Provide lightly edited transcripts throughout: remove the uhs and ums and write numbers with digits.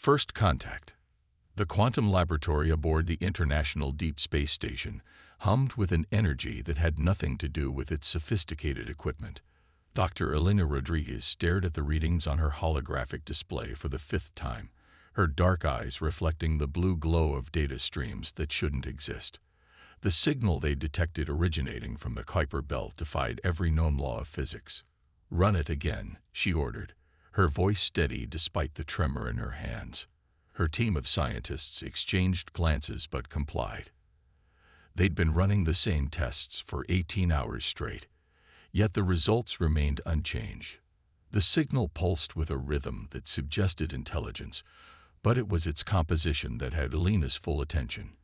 First contact. The quantum laboratory aboard the International Deep Space Station hummed with an energy that had nothing to do with its sophisticated equipment. Dr. Elena Rodriguez stared at the readings on her holographic display for the fifth time, her dark eyes reflecting the blue glow of data streams that shouldn't exist. The signal they detected originating from the Kuiper Belt defied every known law of physics. "Run it again," she ordered, her voice steady despite the tremor in her hands. Her team of scientists exchanged glances but complied. They'd been running the same tests for 18 hours straight, yet the results remained unchanged. The signal pulsed with a rhythm that suggested intelligence, but it was its composition that had Elena's full attention.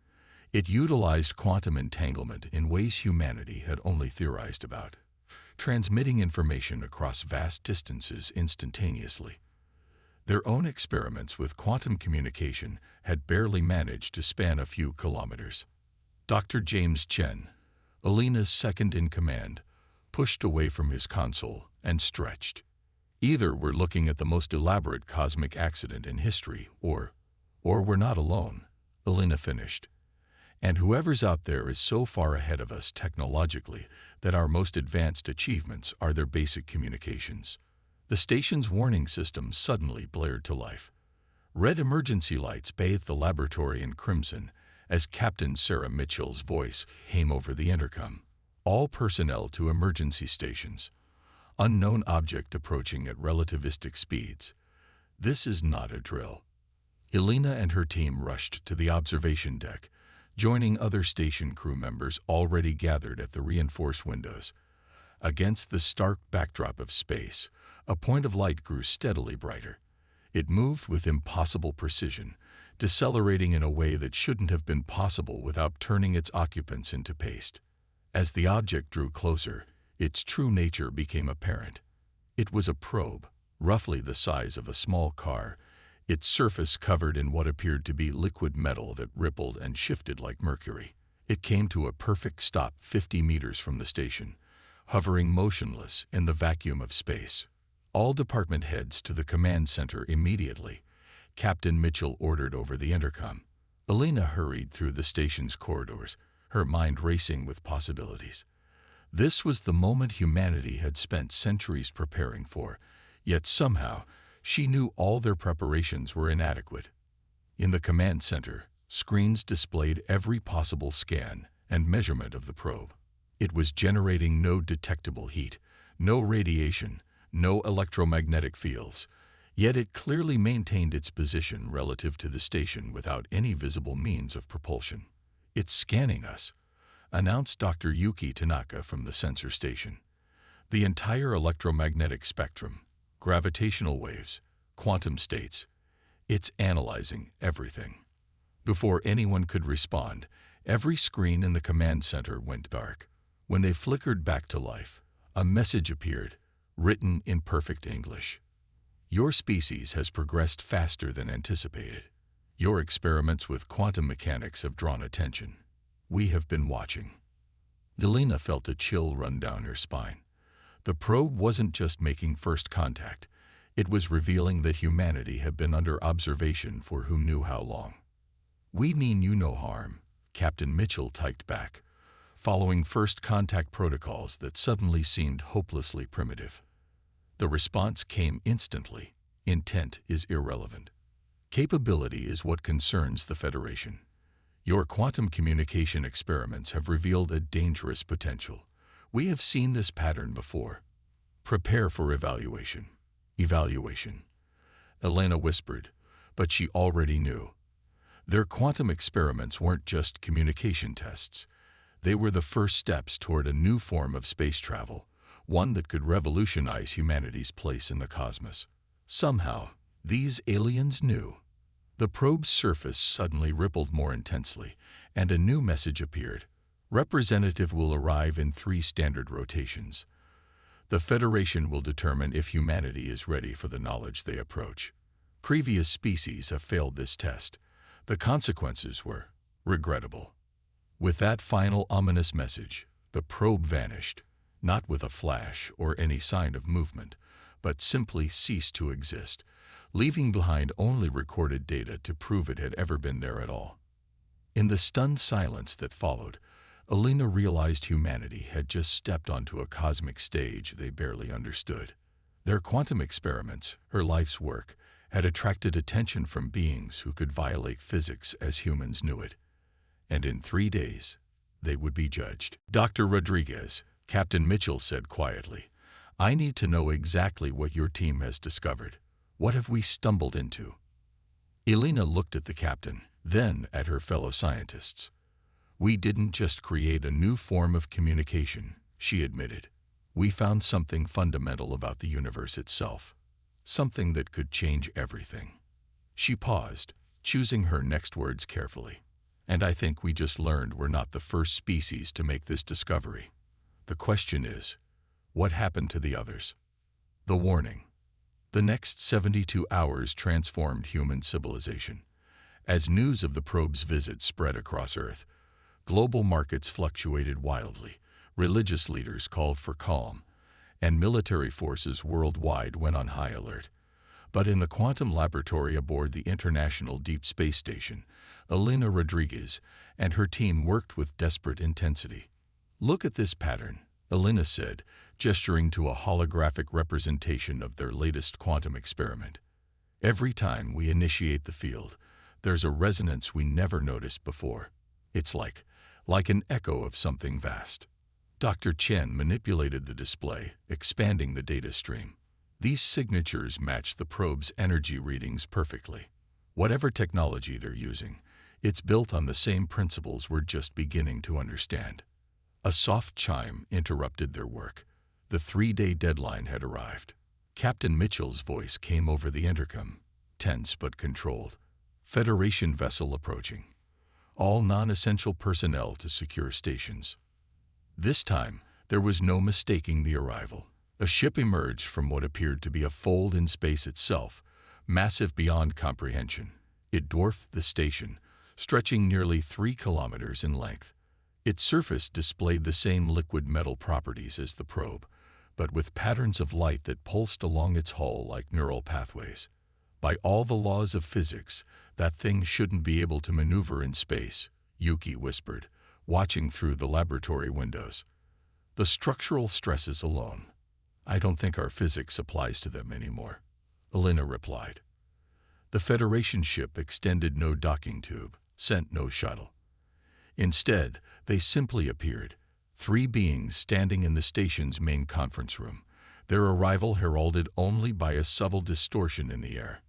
It utilized quantum entanglement in ways humanity had only theorized about, transmitting information across vast distances instantaneously. Their own experiments with quantum communication had barely managed to span a few kilometers. Dr. James Chen, Elena's second-in-command, pushed away from his console and stretched. Either we're looking at the most elaborate cosmic accident in history, or we're not alone, Elena finished. And whoever's out there is so far ahead of us technologically that our most advanced achievements are their basic communications. The station's warning system suddenly blared to life. Red emergency lights bathed the laboratory in crimson as Captain Sarah Mitchell's voice came over the intercom. "All personnel to emergency stations. Unknown object approaching at relativistic speeds. This is not a drill." Elena and her team rushed to the observation deck, joining other station crew members already gathered at the reinforced windows. Against the stark backdrop of space, a point of light grew steadily brighter. It moved with impossible precision, decelerating in a way that shouldn't have been possible without turning its occupants into paste. As the object drew closer, its true nature became apparent. It was a probe, roughly the size of a small car, its surface covered in what appeared to be liquid metal that rippled and shifted like mercury. It came to a perfect stop 50 meters from the station, hovering motionless in the vacuum of space. "All department heads to the command center immediately," Captain Mitchell ordered over the intercom. Elena hurried through the station's corridors, her mind racing with possibilities. This was the moment humanity had spent centuries preparing for, yet somehow she knew all their preparations were inadequate. In the command center, screens displayed every possible scan and measurement of the probe. It was generating no detectable heat, no radiation, no electromagnetic fields, yet it clearly maintained its position relative to the station without any visible means of propulsion. "It's scanning us," announced Dr. Yuki Tanaka from the sensor station. "The entire electromagnetic spectrum, gravitational waves, quantum states. It's analyzing everything." Before anyone could respond, every screen in the command center went dark. When they flickered back to life, a message appeared, written in perfect English. "Your species has progressed faster than anticipated. Your experiments with quantum mechanics have drawn attention. We have been watching." Elena felt a chill run down her spine. The probe wasn't just making first contact. It was revealing that humanity had been under observation for who knew how long. "We mean you no harm," Captain Mitchell typed back, following first contact protocols that suddenly seemed hopelessly primitive. The response came instantly. "Intent is irrelevant. Capability is what concerns the Federation. Your quantum communication experiments have revealed a dangerous potential. We have seen this pattern before. Prepare for evaluation." "Evaluation," Elena whispered, but she already knew. Their quantum experiments weren't just communication tests. They were the first steps toward a new form of space travel, one that could revolutionize humanity's place in the cosmos. Somehow, these aliens knew. The probe's surface suddenly rippled more intensely, and a new message appeared. "Representative will arrive in 3 standard rotations. The Federation will determine if humanity is ready for the knowledge they approach. Previous species have failed this test. The consequences were regrettable." With that final ominous message, the probe vanished, not with a flash or any sign of movement, but simply ceased to exist, leaving behind only recorded data to prove it had ever been there at all. In the stunned silence that followed, Alina realized humanity had just stepped onto a cosmic stage they barely understood. Their quantum experiments, her life's work, had attracted attention from beings who could violate physics as humans knew it. And in 3 days, they would be judged. "Dr. Rodriguez," Captain Mitchell said quietly, "I need to know exactly what your team has discovered. What have we stumbled into?" Elena looked at the captain, then at her fellow scientists. "We didn't just create a new form of communication," she admitted. "We found something fundamental about the universe itself, something that could change everything." She paused, choosing her next words carefully. "And I think we just learned we're not the first species to make this discovery. The question is, what happened to the others?" The warning. The next 72 hours transformed human civilization. As news of the probe's visit spread across Earth, global markets fluctuated wildly, religious leaders called for calm, and military forces worldwide went on high alert. But in the quantum laboratory aboard the International Deep Space Station, Elena Rodriguez and her team worked with desperate intensity. "Look at this pattern," Elena said, gesturing to a holographic representation of their latest quantum experiment. "Every time we initiate the field, there's a resonance we never noticed before. It's like an echo of something vast." Dr. Chen manipulated the display, expanding the data stream. These signatures match the probe's energy readings perfectly. Whatever technology they're using, it's built on the same principles we're just beginning to understand. A soft chime interrupted their work. The 3-day deadline had arrived. Captain Mitchell's voice came over the intercom, tense but controlled. "Federation vessel approaching. All non-essential personnel to secure stations." This time, there was no mistaking the arrival. A ship emerged from what appeared to be a fold in space itself, massive beyond comprehension. It dwarfed the station, stretching nearly 3 kilometers in length. Its surface displayed the same liquid metal properties as the probe, but with patterns of light that pulsed along its hull like neural pathways. "By all the laws of physics, that thing shouldn't be able to maneuver in space," Yuki whispered, watching through the laboratory windows. "The structural stresses alone. I don't think our physics applies to them anymore," Elena replied. The Federation ship extended no docking tube, sent no shuttle. Instead, they simply appeared, 3 beings standing in the station's main conference room, their arrival heralded only by a subtle distortion in the air.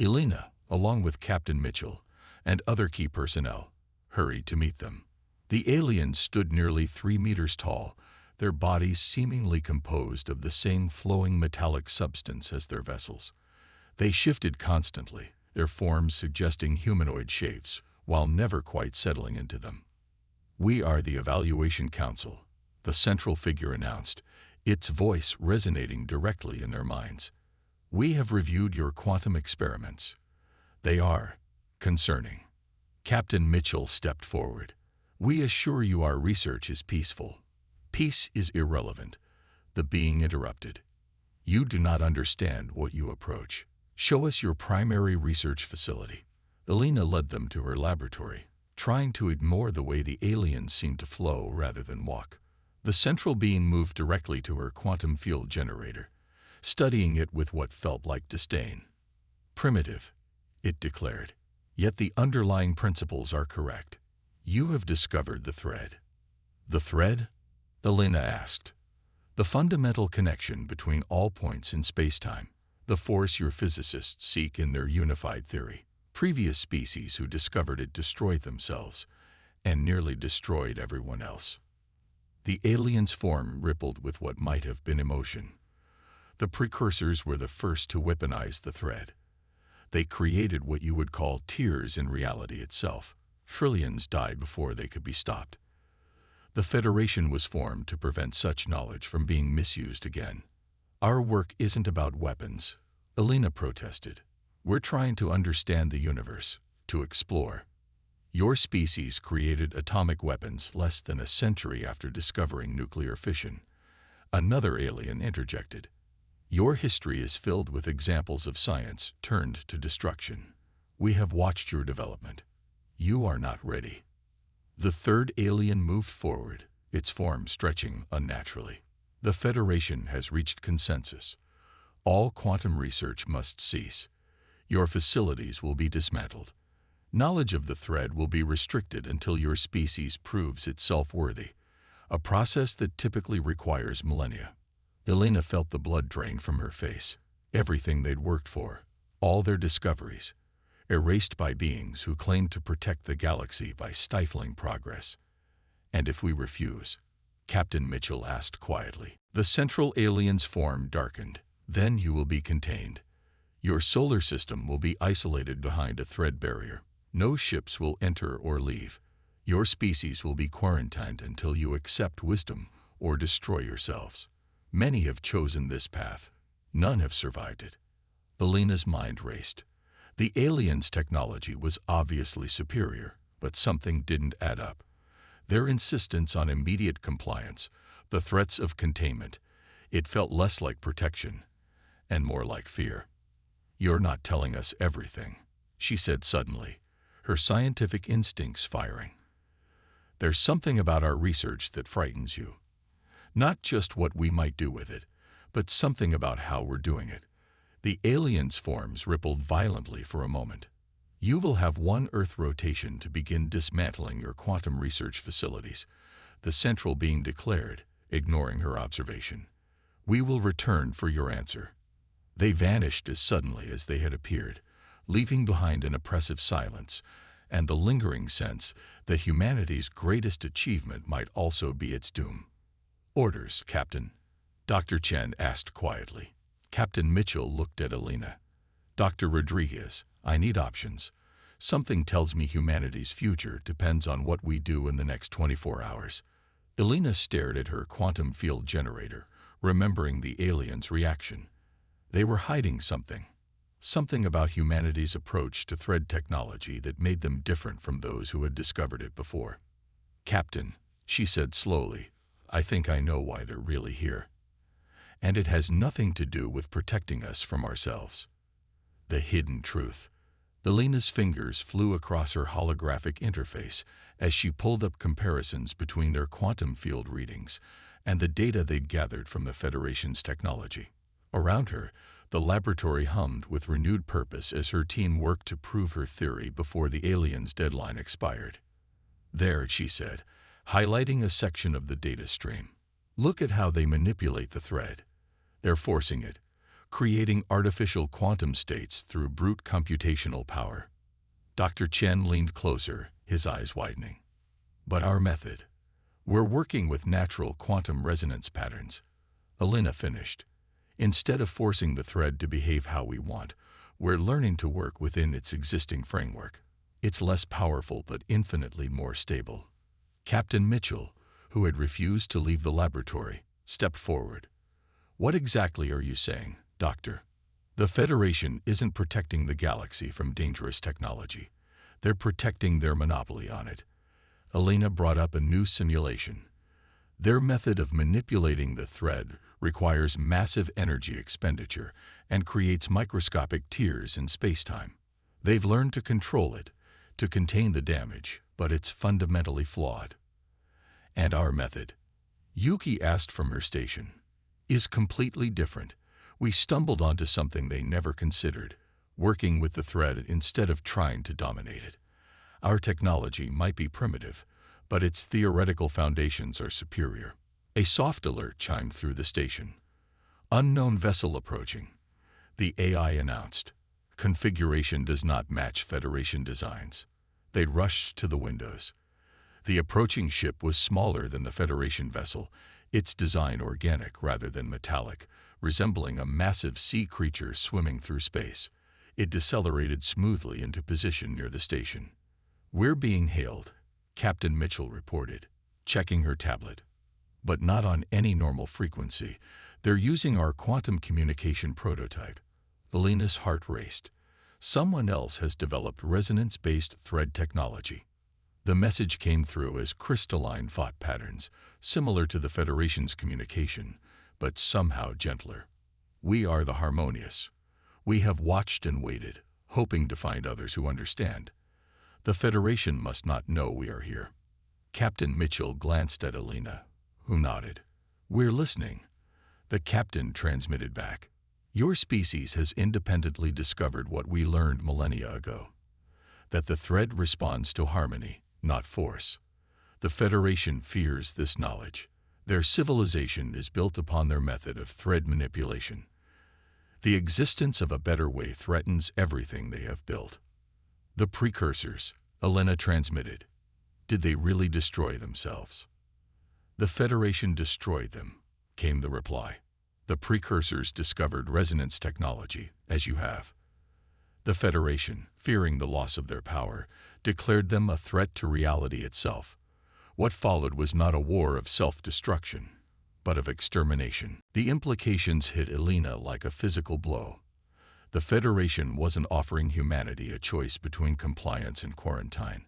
Elena, along with Captain Mitchell and other key personnel, hurried to meet them. The aliens stood nearly 3 meters tall, their bodies seemingly composed of the same flowing metallic substance as their vessels. They shifted constantly, their forms suggesting humanoid shapes, while never quite settling into them. "We are the Evaluation Council," the central figure announced, its voice resonating directly in their minds. "We have reviewed your quantum experiments. They are concerning." Captain Mitchell stepped forward. "We assure you our research is peaceful." "Peace is irrelevant," the being interrupted. "You do not understand what you approach. Show us your primary research facility." Elena led them to her laboratory, trying to ignore the way the aliens seemed to flow rather than walk. The central being moved directly to her quantum field generator, studying it with what felt like disdain. "Primitive," it declared, "yet the underlying principles are correct. You have discovered the thread." "The thread?" Elena asked. "The fundamental connection between all points in spacetime, the force your physicists seek in their unified theory. Previous species who discovered it destroyed themselves, and nearly destroyed everyone else." The alien's form rippled with what might have been emotion. The precursors were the first to weaponize the thread. They created what you would call tears in reality itself. Trillions died before they could be stopped. The Federation was formed to prevent such knowledge from being misused again. "Our work isn't about weapons," Elena protested. "We're trying to understand the universe, to explore. Your species created atomic weapons less than a century after discovering nuclear fission." Another alien interjected. Your history is filled with examples of science turned to destruction. We have watched your development. You are not ready." The third alien moved forward, its form stretching unnaturally. "The Federation has reached consensus. All quantum research must cease. Your facilities will be dismantled. Knowledge of the thread will be restricted until your species proves itself worthy, a process that typically requires millennia." Elena felt the blood drain from her face. Everything they'd worked for, all their discoveries, erased by beings who claimed to protect the galaxy by stifling progress. "And if we refuse?" Captain Mitchell asked quietly. The central alien's form darkened. "Then you will be contained. Your solar system will be isolated behind a thread barrier. No ships will enter or leave. Your species will be quarantined until you accept wisdom or destroy yourselves. Many have chosen this path. None have survived it." Elena's mind raced. The aliens' technology was obviously superior, but something didn't add up. Their insistence on immediate compliance, the threats of containment, it felt less like protection and more like fear. "You're not telling us everything," she said suddenly, her scientific instincts firing. "There's something about our research that frightens you. Not just what we might do with it, but something about how we're doing it." The aliens' forms rippled violently for a moment. "You will have one Earth rotation to begin dismantling your quantum research facilities," the central being declared, ignoring her observation. "We will return for your answer." They vanished as suddenly as they had appeared, leaving behind an oppressive silence and the lingering sense that humanity's greatest achievement might also be its doom. "Orders, Captain," Dr. Chen asked quietly. Captain Mitchell looked at Elena. "Dr. Rodriguez, I need options. Something tells me humanity's future depends on what we do in the next 24 hours. Elena stared at her quantum field generator, remembering the aliens' reaction. They were hiding something. Something about humanity's approach to thread technology that made them different from those who had discovered it before. "Captain," she said slowly, "I think I know why they're really here. And it has nothing to do with protecting us from ourselves." The hidden truth. Elena's fingers flew across her holographic interface as she pulled up comparisons between their quantum field readings and the data they'd gathered from the Federation's technology. Around her, the laboratory hummed with renewed purpose as her team worked to prove her theory before the aliens' deadline expired. "There," she said, highlighting a section of the data stream. "Look at how they manipulate the thread. They're forcing it, creating artificial quantum states through brute computational power." Dr. Chen leaned closer, his eyes widening. "But our method. We're working with natural quantum resonance patterns," Elena finished. "Instead of forcing the thread to behave how we want, we're learning to work within its existing framework. It's less powerful but infinitely more stable." Captain Mitchell, who had refused to leave the laboratory, stepped forward. "What exactly are you saying, Doctor?" "The Federation isn't protecting the galaxy from dangerous technology. They're protecting their monopoly on it." Elena brought up a new simulation. "Their method of manipulating the thread requires massive energy expenditure and creates microscopic tears in space-time. They've learned to control it, to contain the damage, but it's fundamentally flawed. And our method," Yuki asked from her station, "is completely different. We stumbled onto something they never considered, working with the thread instead of trying to dominate it. Our technology might be primitive, but its theoretical foundations are superior." A soft alert chimed through the station. "Unknown vessel approaching," the AI announced. "Configuration does not match Federation designs." They rushed to the windows. The approaching ship was smaller than the Federation vessel, its design organic rather than metallic, resembling a massive sea creature swimming through space. It decelerated smoothly into position near the station. "We're being hailed," Captain Mitchell reported, checking her tablet. "But not on any normal frequency. They're using our quantum communication prototype." Elena's heart raced. Someone else has developed resonance-based thread technology. The message came through as crystalline thought patterns, similar to the Federation's communication, but somehow gentler. We are the Harmonious. We have watched and waited, hoping to find others who understand. The Federation must not know we are here." Captain Mitchell glanced at Alina, who nodded. "We're listening." The captain transmitted back. "Your species has independently discovered what we learned millennia ago. That the thread responds to harmony, not force. The Federation fears this knowledge. Their civilization is built upon their method of thread manipulation. The existence of a better way threatens everything they have built." "The precursors," Alina transmitted. "Did they really destroy themselves?" "The Federation destroyed them," came the reply. "The precursors discovered resonance technology, as you have. The Federation, fearing the loss of their power, declared them a threat to reality itself. What followed was not a war of self-destruction, but of extermination." The implications hit Alina like a physical blow. The Federation wasn't offering humanity a choice between compliance and quarantine.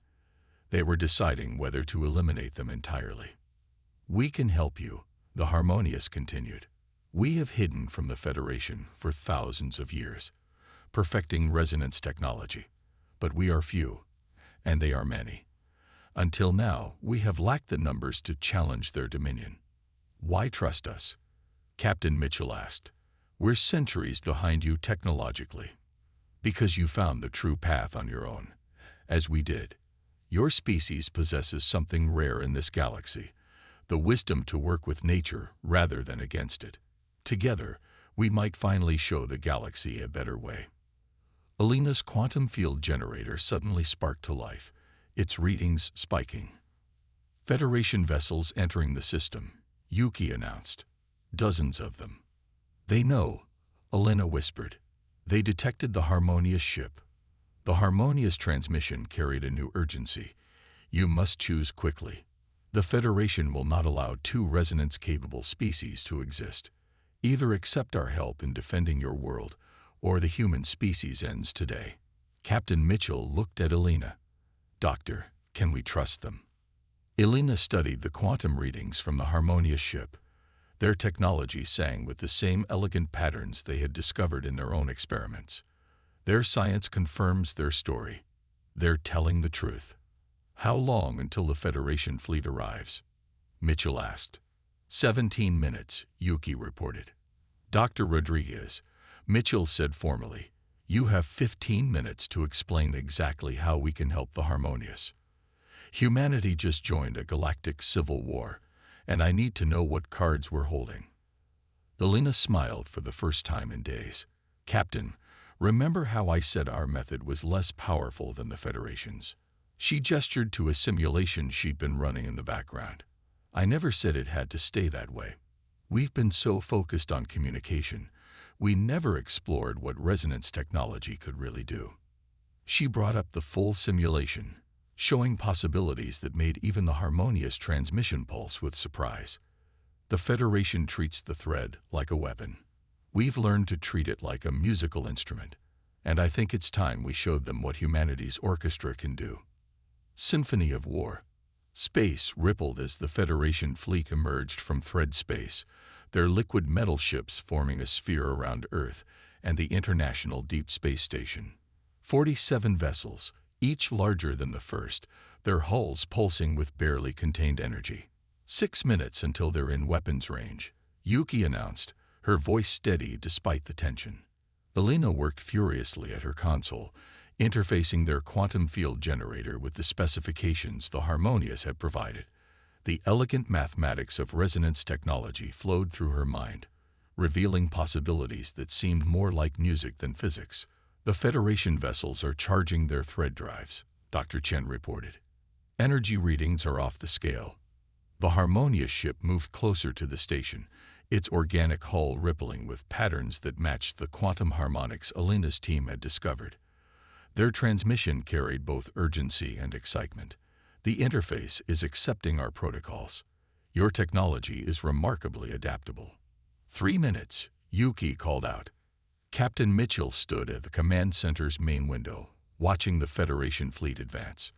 They were deciding whether to eliminate them entirely. "We can help you," the Harmonious continued. "We have hidden from the Federation for thousands of years, perfecting resonance technology. But we are few, and they are many. Until now, we have lacked the numbers to challenge their dominion." "Why trust us?" Captain Mitchell asked. "We're centuries behind you technologically." "Because you found the true path on your own, as we did. Your species possesses something rare in this galaxy, the wisdom to work with nature rather than against it. Together, we might finally show the galaxy a better way." Alina's quantum field generator suddenly sparked to life, its readings spiking. "Federation vessels entering the system," Yuki announced. "Dozens of them." "They know," Alina whispered. "They detected the Harmonious ship." The Harmonious transmission carried a new urgency. "You must choose quickly. The Federation will not allow two resonance-capable species to exist. Either accept our help in defending your world, or the human species ends today." Captain Mitchell looked at Alina. "Doctor, can we trust them?" Alina studied the quantum readings from the Harmonious ship. Their technology sang with the same elegant patterns they had discovered in their own experiments. Their science confirms their story. They're telling the truth. "How long until the Federation fleet arrives?" Mitchell asked. 17 minutes, Yuki reported. "Dr. Rodriguez," Mitchell said formally, "you have 15 minutes to explain exactly how we can help the Harmonious. Humanity just joined a galactic civil war, and I need to know what cards we're holding." Alina smiled for the first time in days. "Captain, remember how I said our method was less powerful than the Federation's?" She gestured to a simulation she'd been running in the background. "I never said it had to stay that way. We've been so focused on communication, we never explored what resonance technology could really do." She brought up the full simulation, showing possibilities that made even the Harmonious transmission pulse with surprise. "The Federation treats the thread like a weapon. We've learned to treat it like a musical instrument, and I think it's time we showed them what humanity's orchestra can do." Symphony of War. Space rippled as the Federation fleet emerged from thread space, their liquid metal ships forming a sphere around Earth and the International Deep Space Station. 47 vessels, each larger than the first, their hulls pulsing with barely contained energy. 6 minutes until they're in weapons range, Yuki announced, her voice steady despite the tension. Alina worked furiously at her console, interfacing their quantum field generator with the specifications the Harmonious had provided. The elegant mathematics of resonance technology flowed through her mind, revealing possibilities that seemed more like music than physics. "The Federation vessels are charging their thread drives," Dr. Chen reported. "Energy readings are off the scale." The Harmonious ship moved closer to the station, its organic hull rippling with patterns that matched the quantum harmonics Alina's team had discovered. Their transmission carried both urgency and excitement. "The interface is accepting our protocols. Your technology is remarkably adaptable." 3 minutes, Yuki called out. Captain Mitchell stood at the command center's main window, watching the Federation fleet advance.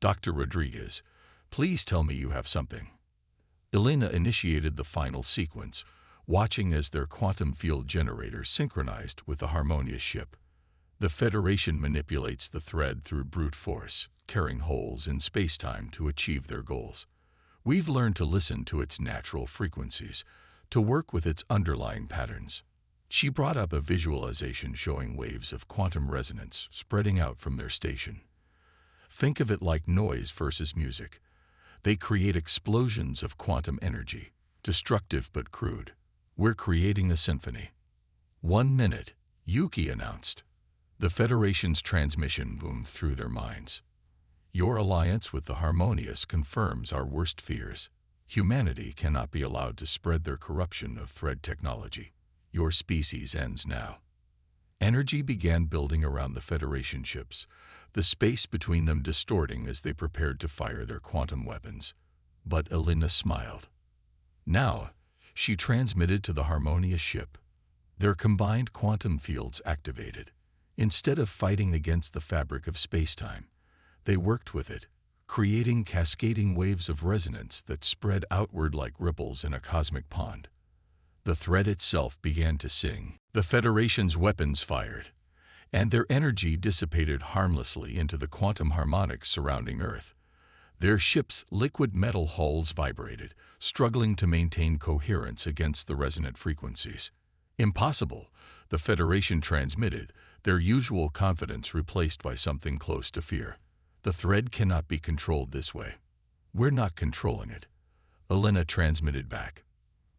"Dr. Rodriguez, please tell me you have something." Alina initiated the final sequence, watching as their quantum field generator synchronized with the harmonious ship. The Federation manipulates the thread through brute force, tearing holes in space-time to achieve their goals. We've learned to listen to its natural frequencies, to work with its underlying patterns. She brought up a visualization showing waves of quantum resonance spreading out from their station. Think of it like noise versus music. They create explosions of quantum energy, destructive but crude. We're creating a symphony. 1 minute, Yuki announced. The Federation's transmission boomed through their minds. Your alliance with the harmonious confirms our worst fears. Humanity cannot be allowed to spread their corruption of thread technology. Your species ends now. Energy began building around the Federation ships, the space between them distorting as they prepared to fire their quantum weapons. But Elena smiled. Now, she transmitted to the harmonious ship. Their combined quantum fields activated. Instead of fighting against the fabric of space-time, they worked with it, creating cascading waves of resonance that spread outward like ripples in a cosmic pond. The thread itself began to sing. The Federation's weapons fired, and their energy dissipated harmlessly into the quantum harmonics surrounding Earth. Their ship's liquid metal hulls vibrated, struggling to maintain coherence against the resonant frequencies. Impossible, the Federation transmitted, their usual confidence replaced by something close to fear. The thread cannot be controlled this way. We're not controlling it. Elena transmitted back.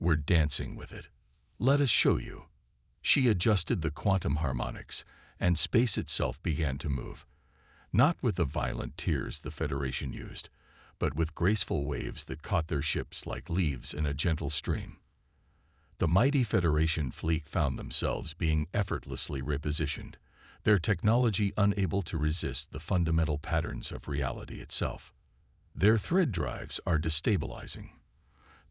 We're dancing with it. Let us show you. She adjusted the quantum harmonics, and space itself began to move. Not with the violent tears the Federation used, but with graceful waves that caught their ships like leaves in a gentle stream. The mighty Federation fleet found themselves being effortlessly repositioned, their technology unable to resist the fundamental patterns of reality itself. Their thread drives are destabilizing,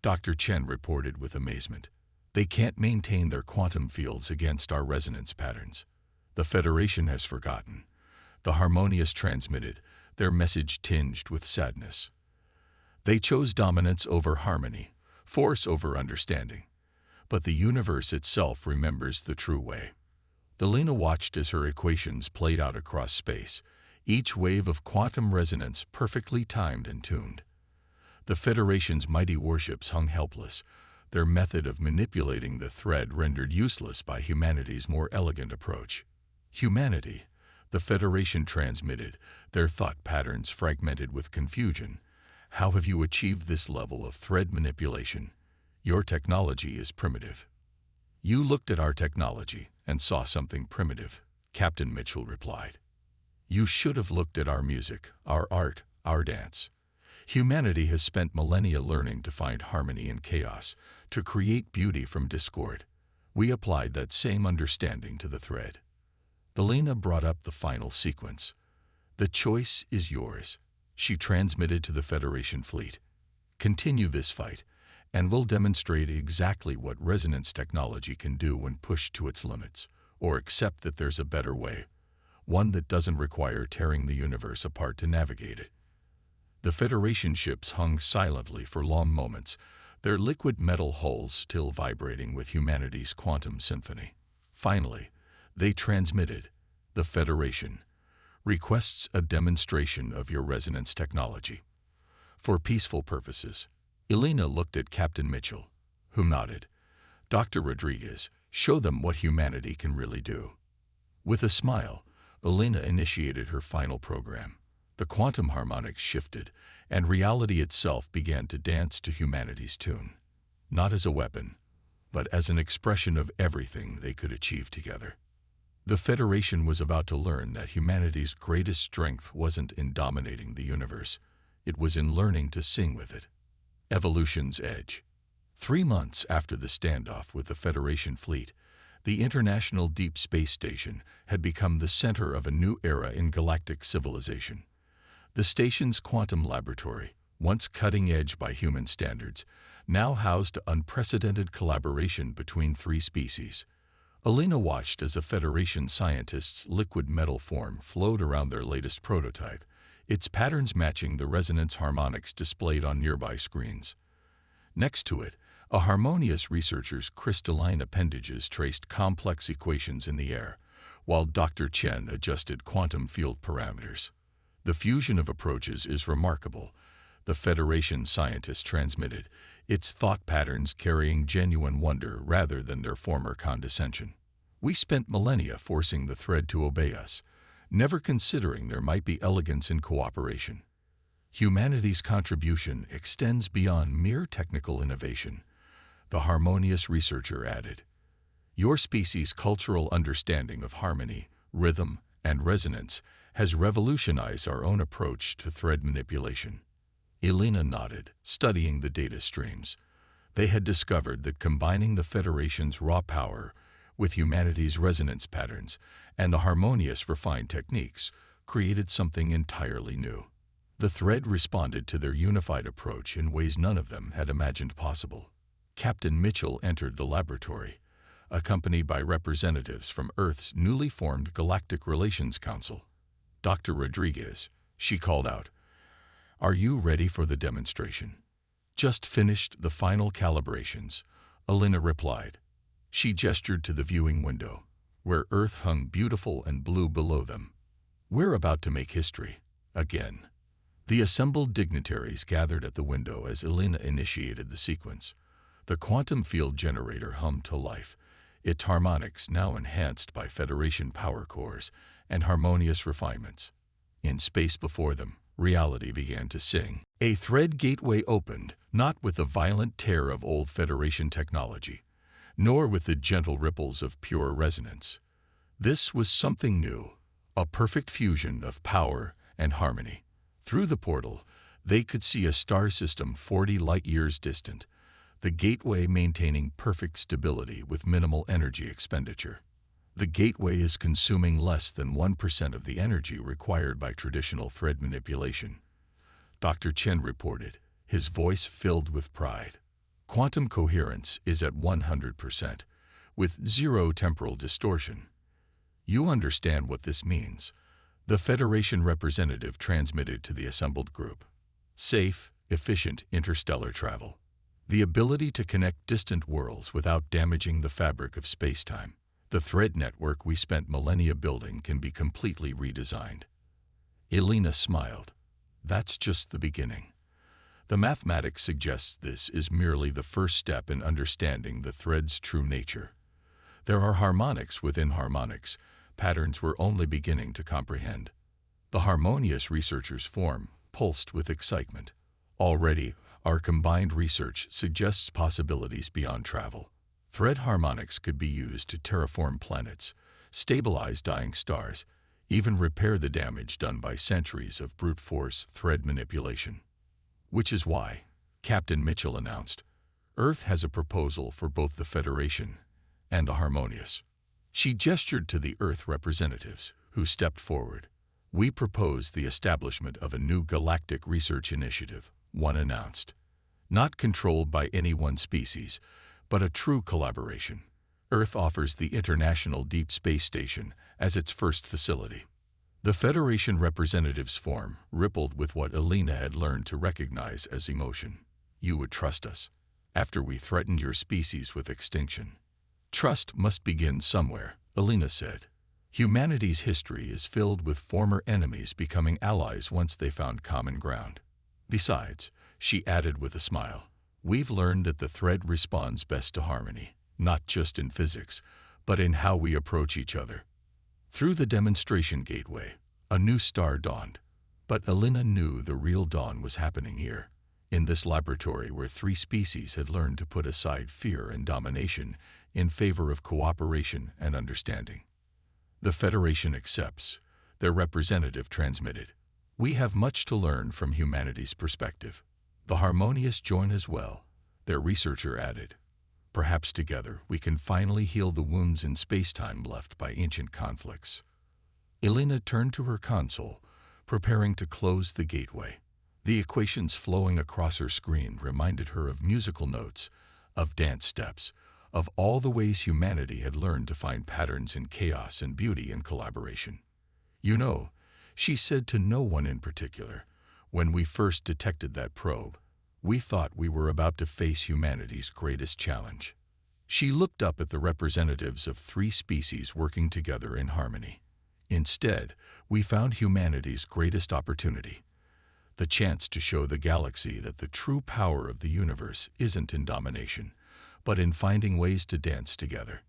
Dr. Chen reported with amazement. They can't maintain their quantum fields against our resonance patterns. The Federation has forgotten. The harmonious transmitted, their message tinged with sadness. They chose dominance over harmony, force over understanding. But the universe itself remembers the true way. Elena watched as her equations played out across space, each wave of quantum resonance perfectly timed and tuned. The Federation's mighty warships hung helpless, their method of manipulating the thread rendered useless by humanity's more elegant approach. Humanity, the Federation transmitted, their thought patterns fragmented with confusion. How have you achieved this level of thread manipulation? Your technology is primitive. You looked at our technology and saw something primitive, Captain Mitchell replied. You should have looked at our music, our art, our dance. Humanity has spent millennia learning to find harmony in chaos, to create beauty from discord. We applied that same understanding to the thread. Elena brought up the final sequence. The choice is yours. She transmitted to the Federation fleet. Continue this fight, and we'll demonstrate exactly what resonance technology can do when pushed to its limits, or accept that there's a better way, one that doesn't require tearing the universe apart to navigate it. The Federation ships hung silently for long moments, their liquid metal hulls still vibrating with humanity's quantum symphony. Finally, they transmitted. The Federation requests a demonstration of your resonance technology. For peaceful purposes. Elena looked at Captain Mitchell, who nodded. Dr. Rodriguez, show them what humanity can really do. With a smile, Elena initiated her final program. The quantum harmonics shifted, and reality itself began to dance to humanity's tune. Not as a weapon, but as an expression of everything they could achieve together. The Federation was about to learn that humanity's greatest strength wasn't in dominating the universe, it was in learning to sing with it. Evolution's edge. 3 months after the standoff with the Federation fleet, the International Deep Space Station had become the center of a new era in galactic civilization. The station's quantum laboratory, once cutting-edge by human standards, now housed unprecedented collaboration between 3 species. Elena watched as a Federation scientist's liquid metal form flowed around their latest prototype, its patterns matching the resonance harmonics displayed on nearby screens. Next to it, A harmonious researcher's crystalline appendages traced complex equations in the air, while Dr. Chen adjusted quantum field parameters. The fusion of approaches is remarkable, the Federation scientist transmitted, its thought patterns carrying genuine wonder rather than their former condescension. We spent millennia forcing the thread to obey us, never considering there might be elegance in cooperation. Humanity's contribution extends beyond mere technical innovation, the harmonious researcher added. Your species' cultural understanding of harmony, rhythm, and resonance has revolutionized our own approach to thread manipulation. Elena nodded, studying the data streams. They had discovered that combining the Federation's raw power with humanity's resonance patterns and the harmonious refined techniques created something entirely new. The thread responded to their unified approach in ways none of them had imagined possible. Captain Mitchell entered the laboratory, accompanied by representatives from Earth's newly formed Galactic Relations Council. Dr. Rodriguez, she called out, "Are you ready for the demonstration?" "Just finished the final calibrations," Elena replied. She gestured to the viewing window, where Earth hung beautiful and blue below them. "We're about to make history, again." The assembled dignitaries gathered at the window as Elena initiated the sequence. The quantum field generator hummed to life, its harmonics now enhanced by Federation power cores and harmonious refinements. In space before them, reality began to sing. A thread gateway opened, not with the violent tear of old Federation technology, nor with the gentle ripples of pure resonance. This was something new, a perfect fusion of power and harmony. Through the portal, they could see a star system 40 light-years distant, the gateway maintaining perfect stability with minimal energy expenditure. The gateway is consuming less than 1% of the energy required by traditional thread manipulation, Dr. Chen reported, his voice filled with pride. Quantum coherence is at 100%, with zero temporal distortion. You understand what this means, the Federation representative transmitted to the assembled group. Safe, efficient interstellar travel. The ability to connect distant worlds without damaging the fabric of space-time. The thread network we spent millennia building can be completely redesigned. Elena smiled. That's just the beginning. The mathematics suggests this is merely the first step in understanding the thread's true nature. There are harmonics within harmonics, patterns we're only beginning to comprehend. The harmonious researchers' forum pulsed with excitement. Already, our combined research suggests possibilities beyond travel. Thread harmonics could be used to terraform planets, stabilize dying stars, even repair the damage done by centuries of brute force thread manipulation. Which is why, Captain Mitchell announced, Earth has a proposal for both the Federation and the harmonious. She gestured to the Earth representatives, who stepped forward. We propose the establishment of a new galactic research initiative, one announced. Not controlled by any one species, but a true collaboration. Earth offers the International Deep Space Station as its first facility. The Federation representatives' forum rippled with what Elena had learned to recognize as emotion. You would trust us, after we threatened your species with extinction. Trust must begin somewhere, Elena said. Humanity's history is filled with former enemies becoming allies once they found common ground. Besides, she added with a smile, we've learned that the thread responds best to harmony, not just in physics, but in how we approach each other. Through the demonstration gateway, a new star dawned. But Elena knew the real dawn was happening here, in this laboratory where three species had learned to put aside fear and domination in favor of cooperation and understanding. The Federation accepts, their representative transmitted. We have much to learn from humanity's perspective. The harmonious join as well, their researcher added. Perhaps together we can finally heal the wounds in space-time left by ancient conflicts. Elena turned to her console, preparing to close the gateway. The equations flowing across her screen reminded her of musical notes, of dance steps, of all the ways humanity had learned to find patterns in chaos and beauty in collaboration. You know, she said to no one in particular, when we first detected that probe, We thought we were about to face humanity's greatest challenge. She looked up at the representatives of three species working together in harmony. Instead, we found humanity's greatest opportunity, the chance to show the galaxy that the true power of the universe isn't in domination, but in finding ways to dance together.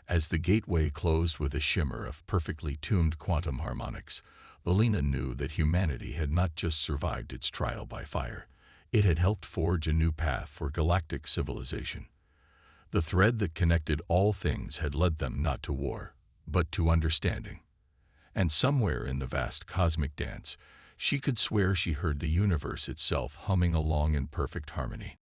As the gateway closed with a shimmer of perfectly tuned quantum harmonics, Alina knew that humanity had not just survived its trial by fire. It had helped forge a new path for galactic civilization. The thread that connected all things had led them not to war, but to understanding. And somewhere in the vast cosmic dance, she could swear she heard the universe itself humming along in perfect harmony.